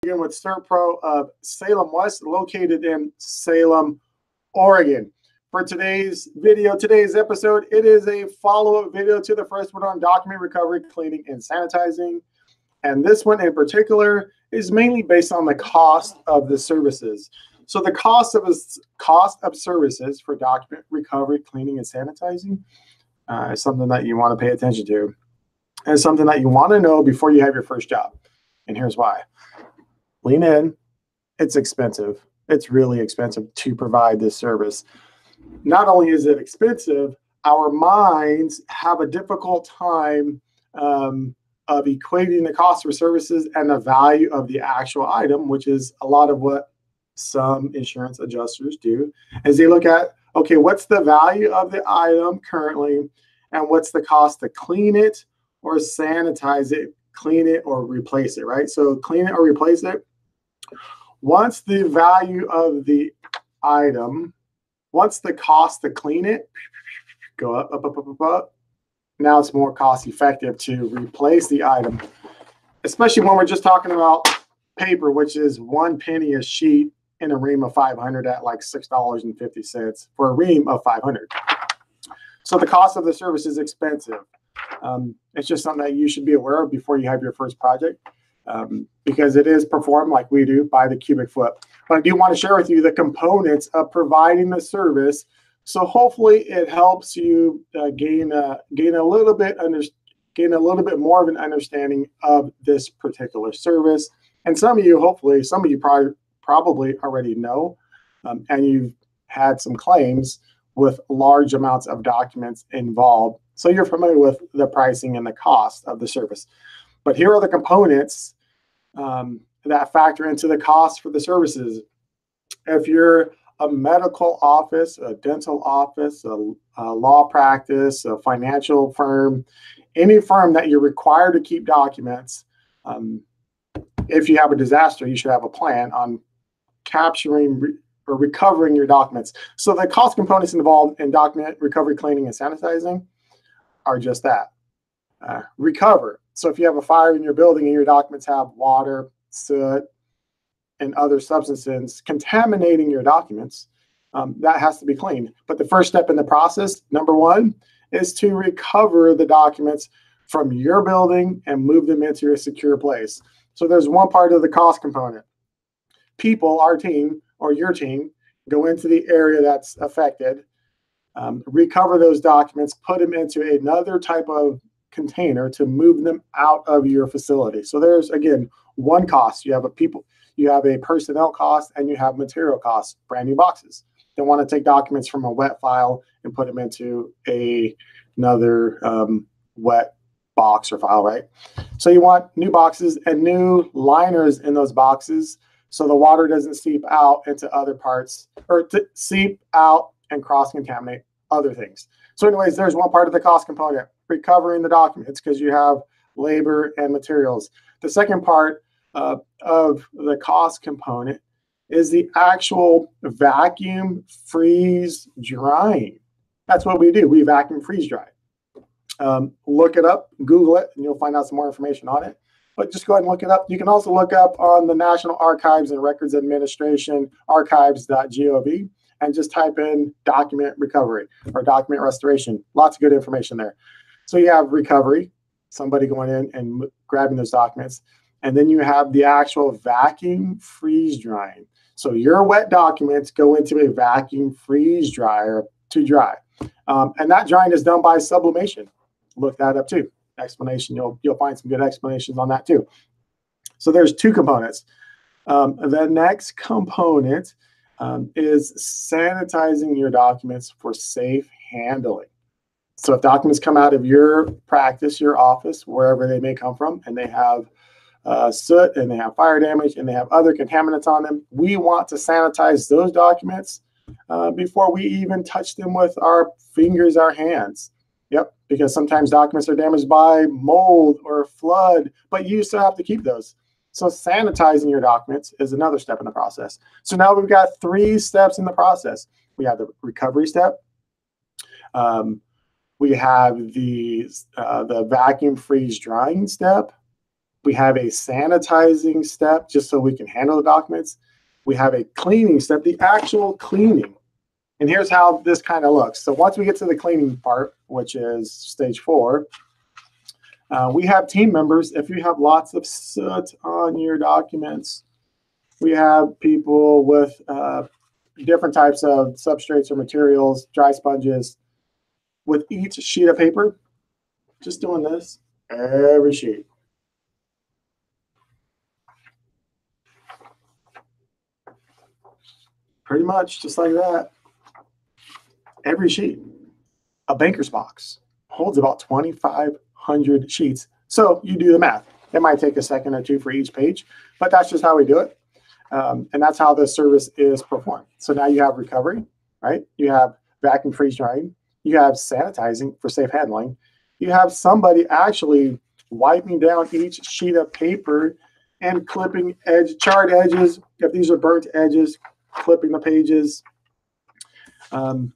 Kerlegan with SERVPRO of Salem West, located in Salem, Oregon. For today's episode, it is a follow-up video to the first one on document recovery, cleaning, and sanitizing. And this one in particular is mainly based on the cost of the services. So the cost of services for document recovery, cleaning, and sanitizing is something that you want to pay attention to. And it's something that you want to know before you have your first job. And here's why. Lean in. It's expensive. It's really expensive to provide this service. Not only is it expensive, our minds have a difficult time of equating the cost for services and the value of the actual item, which is a lot of what some insurance adjusters do, is they look at, okay, what's the value of the item currently, and what's the cost to clean it or sanitize it, clean it or replace it, right? So clean it or replace it. Once the value of the item, once the cost to clean it go up, now it's more cost effective to replace the item, especially when we're just talking about paper, which is 1 penny a sheet in a ream of 500 at like $6.50 for a ream of 500. So the cost of the service is expensive. It's just something that you should be aware of before you have your first project, because it is performed like we do by the cubic foot. But I do want to share with you the components of providing the service. So hopefully it helps you gain a little bit more of an understanding of this particular service. And some of you probably already know, and you've had some claims with large amounts of documents involved. So you're familiar with the pricing and the cost of the service. But here are the components that factor into the cost for the services. If you're a medical office, a dental office, a law practice, a financial firm, any firm that you're required to keep documents, if you have a disaster, you should have a plan on capturing or recovering your documents. So the cost components involved in document recovery, cleaning, and sanitizing are just that. Recover. So if you have a fire in your building and your documents have water, soot, and other substances contaminating your documents, that has to be cleaned. But the first step in the process, number one, is to recover the documents from your building and move them into a secure place. So there's one part of the cost component. People, our team or your team, go into the area that's affected, recover those documents, put them into another type of container to move them out of your facility. So there's, again, one cost. You have a personnel cost, and you have material costs, brand new boxes. They want to take documents from a wet file and put them into another wet box or file, right? So you want new boxes and new liners in those boxes so the water doesn't seep out into other parts, or to seep out and cross-contaminate other things. So anyways, there's one part of the cost component, recovering the documents, because you have labor and materials. The second part of the cost component is the actual vacuum freeze drying. That's what we do. We vacuum freeze dry. Look it up, Google it, and you'll find out some more information on it. But just go ahead and look it up. You can also look up on the National Archives and Records Administration, archives.gov, and just type in document recovery or document restoration. Lots of good information there. So you have recovery, somebody going in and grabbing those documents. And then you have the actual vacuum freeze drying. So your wet documents go into a vacuum freeze dryer to dry. And that drying is done by sublimation. Look that up too. Explanation. You'll find some good explanations on that too. So there's two components. The next component is sanitizing your documents for safe handling. So if documents come out of your practice, your office, wherever they may come from, and they have soot and they have fire damage and they have other contaminants on them, we want to sanitize those documents before we even touch them with our fingers, our hands. Yep, because sometimes documents are damaged by mold or flood, but you still have to keep those. So sanitizing your documents is another step in the process. So now we've got 3 steps in the process. We have the recovery step. We have the vacuum freeze drying step. We have a sanitizing step just so we can handle the documents. We have a cleaning step, the actual cleaning. And here's how this kind of looks. So once we get to the cleaning part, which is stage 4, we have team members. If you have lots of soot on your documents, we have people with different types of substrates or materials, dry sponges. With each sheet of paper, just doing this, every sheet. Pretty much just like that. Every sheet. A banker's box holds about 2,500 sheets. So you do the math. It might take a second or two for each page, but that's just how we do it. And that's how the service is performed. So now you have recovery, right? You have vacuum freeze drying. You have sanitizing for safe handling. You have somebody actually wiping down each sheet of paper and clipping charred edges. If these are burnt edges, clipping the pages. And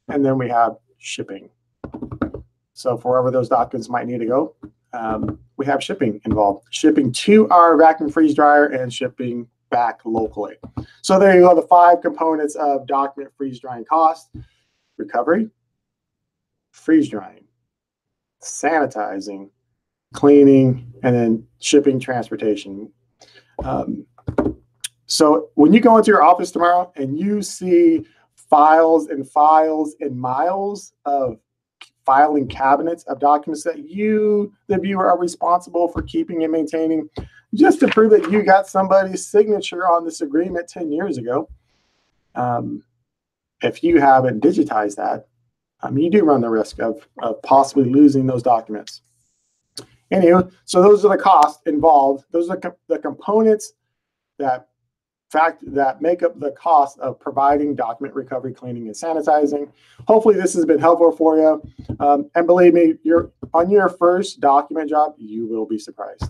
then we have shipping. So for wherever those documents might need to go, we have shipping involved. Shipping to our vacuum freeze dryer and shipping back locally. So there you go, the 5 components of document freeze drying cost: recovery, freeze drying, sanitizing, cleaning, and then shipping, transportation. So when you go into your office tomorrow and you see files and files and miles of filing cabinets of documents that you, the viewer, are responsible for keeping and maintaining, just to prove that you got somebody's signature on this agreement 10 years ago, if you haven't digitized that, you do run the risk of possibly losing those documents. Anyway, so those are the costs involved. Those are the components that make up the cost of providing document recovery, cleaning, and sanitizing. Hopefully this has been helpful for you. And believe me, on your first document job, you will be surprised.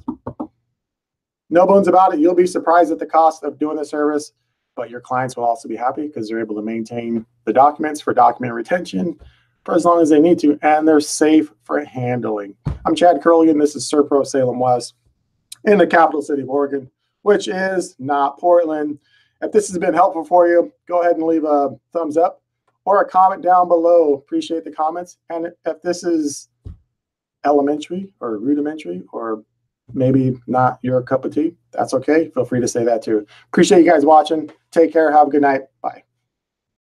No bones about it. You'll be surprised at the cost of doing the service, but your clients will also be happy because they're able to maintain the documents for document retention for as long as they need to, and they're safe for handling. I'm Chad Kerlegan. This is SERVPRO of Salem West in the capital city of Oregon, which is not Portland. If this has been helpful for you, go ahead and leave a thumbs up or a comment down below. Appreciate the comments. And if this is elementary or rudimentary or maybe not your cup of tea, that's okay. Feel free to say that too. Appreciate you guys watching. Take care. Have a good night. Bye.